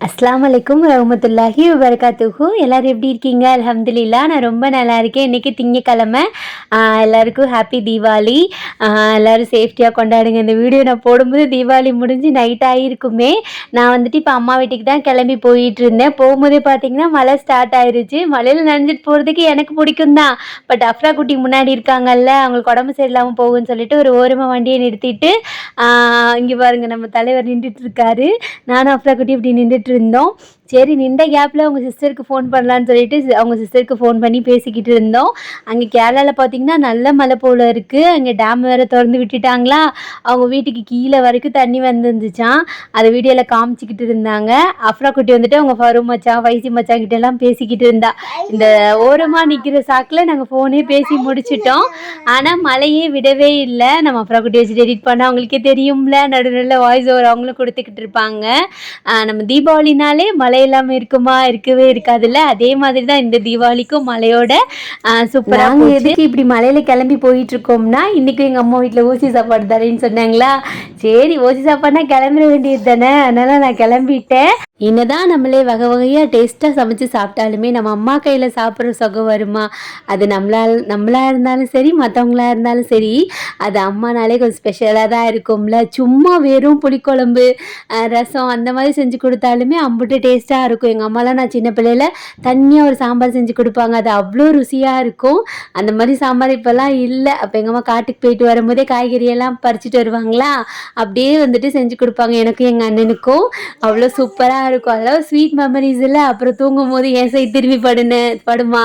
அஸ்ஸலாமு அலைக்கும் வரஹ்மத்துல்லாஹி வபரகாத்துஹு. எல்லோரும் எப்படி இருக்கீங்க? அல்ஹம்துலில்லாஹ் நான் ரொம்ப நல்லா இருக்கேன். இன்றைக்கி திங்கக்கிழமை. எல்லாருக்கும் ஹாப்பி தீபாவளி. எல்லோரும் சேஃப்டியாக கொண்டாடுங்க. இந்த வீடியோ நான் போடும்போது தீபாவளி முடிஞ்சு நைட் ஆகிருக்குமே. நான் வந்துட்டு இப்போ அம்மா வீட்டுக்கு தான் கிளம்பி போயிட்டு இருந்தேன். போகும்போதே பார்த்தீங்கன்னா மழை ஸ்டார்ட் ஆயிருச்சு. மழையில் நனைஞ்சிட்டு போகிறதுக்கு எனக்கு பிடிக்கும் தான். பட் அஃப்ரா குட்டி முன்னாடி இருக்காங்கல்ல, அவங்களுக்கு உடம்பு சரியில்லாமல் போகுன்னு சொல்லிட்டு ஒரு ஓரமாக வண்டியை நிறுத்திட்டு இங்கே பாருங்கள் நம்ம தலைவர் நின்றுட்டு இருக்காரு. நானும் அஃப்ரா குட்டி இப்படி நின்றுட்டு இருந்தோம். சரி நின்ற கேப்பில் அவங்க சிஸ்டருக்கு ஃபோன் பண்ணலான்னு சொல்லிட்டு அவங்க சிஸ்டருக்கு ஃபோன் பண்ணி பேசிக்கிட்டு இருந்தோம். அங்கே கேரளாவில் பார்த்திங்கன்னா நல்ல மழை போல் இருக்குது. அங்கே டேம் வேறு திறந்து விட்டுட்டாங்களா, அவங்க வீட்டுக்கு கீழே வரைக்கும் தண்ணி வந்துருந்துச்சான். அதை வீடியோவில் காமிச்சிக்கிட்டு இருந்தாங்க. அஃப்ரா குட்டி வந்துட்டு அவங்க ஃபரும் மச்சான் வைசி மச்சான் கிட்டலாம் பேசிக்கிட்டு இருந்தா. இந்த ஓரமாக நிற்கிற சாக்கில் நாங்கள் ஃபோனே பேசி முடிச்சிட்டோம். ஆனால் மழையே விடவே இல்லை. நம்ம அஃப்ரா குட்டி வச்சுட்டு எடிட் பண்ணால் அவங்களுக்கே தெரியும்ல, நடுநடுல வாய்ஸ் ஓவர் அவங்களும் கொடுத்துக்கிட்டு இருப்பாங்க. நம்ம தீபாவளினாலே மழை இல்லாமல் இருக்குமா? இருக்கவே இருக்காதுல்ல. அதே மாதிரி தான் இந்த தீபாவளிக்கும் மழையோட சூப்பராக. எதுக்கு இப்படி மழையில் கிளம்பி போயிட்டுருக்கோம்னா, இன்றைக்கும் எங்கள் அம்மா வீட்டில் ஊசி சாப்பாடு தரேன்னு சொன்னாங்களா. சரி ஊசி சாப்பாடுனா கிளம்பிட வேண்டியது தானே, அதனால் நான் கிளம்பிட்டேன். என்னதான் நம்மளே வகை வகையாக டேஸ்ட்டாக சமைச்சு சாப்பிட்டாலுமே நம்ம அம்மா கையில் சாப்பிட்ற சுகம் வருமா? அது நம்மளாக இருந்தாலும் சரி, மற்றவங்களா இருந்தாலும் சரி, அது அம்மானாலே கொஞ்சம் ஸ்பெஷலாக தான் இருக்கும்ல. சும்மா வெறும் புளிக்குழம்பு ரசம் அந்த மாதிரி செஞ்சு கொடுத்தாலுமே அம்புட்டு டேஸ்ட்டாக இருக்கும். எங்கள் அம்மாலாம் நான் சின்ன பிள்ளையில் தனியாக ஒரு சாம்பார் செஞ்சு கொடுப்பாங்க. அது அவ்வளோ ருசியாக இருக்கும். அந்த மாதிரி சாம்பார் இப்போல்லாம் இல்லை. அப்போ எங்கள் அம்மா காட்டுக்கு போயிட்டு வரும்போதே காய்கறியெல்லாம் பறிச்சுட்டு வருவாங்களா, அப்படியே வந்துட்டு செஞ்சு கொடுப்பாங்க. எனக்கும் எங்கள் அண்ணனுக்கும் அவ்வளோ சூப்பராக இருக்கும். அதெல்லாம் ஸ்வீட் மெமரிஸ் இல்லை. அப்புறம் தூங்கும் போது என் சைடு திரும்பி படுமா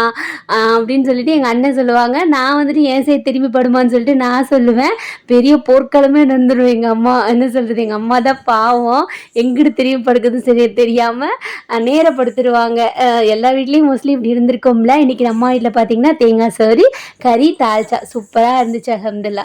அப்படின்னு சொல்லிட்டு எங்கள் அண்ணன் சொல்லுவாங்க. நான் வந்துட்டு என் சைடு திரும்பி படுமான்னு சொல்லிட்டு நான் சொல்லுவேன். பெரிய போர்க்களமே நடந்துடும். எங்கள் அம்மா என்ன சொல்கிறது, எங்கள் அம்மா தான் பாவம், எங்கிட்டு திரும்பி படுக்கிறது சரி தெரியாமல் நேரப்படுத்திடுவாங்க. எல்லா வீட்லேயும் மோஸ்ட்லி இப்படி இருந்திருக்கோம்ல. இன்றைக்கி நம்ம வீட்டில் பார்த்தீங்கன்னா தேங்காய் சோறு, கறி, தால்ச்சா சூப்பராக இருந்துச்சு. அல்ஹம்துலில்லாஹ்.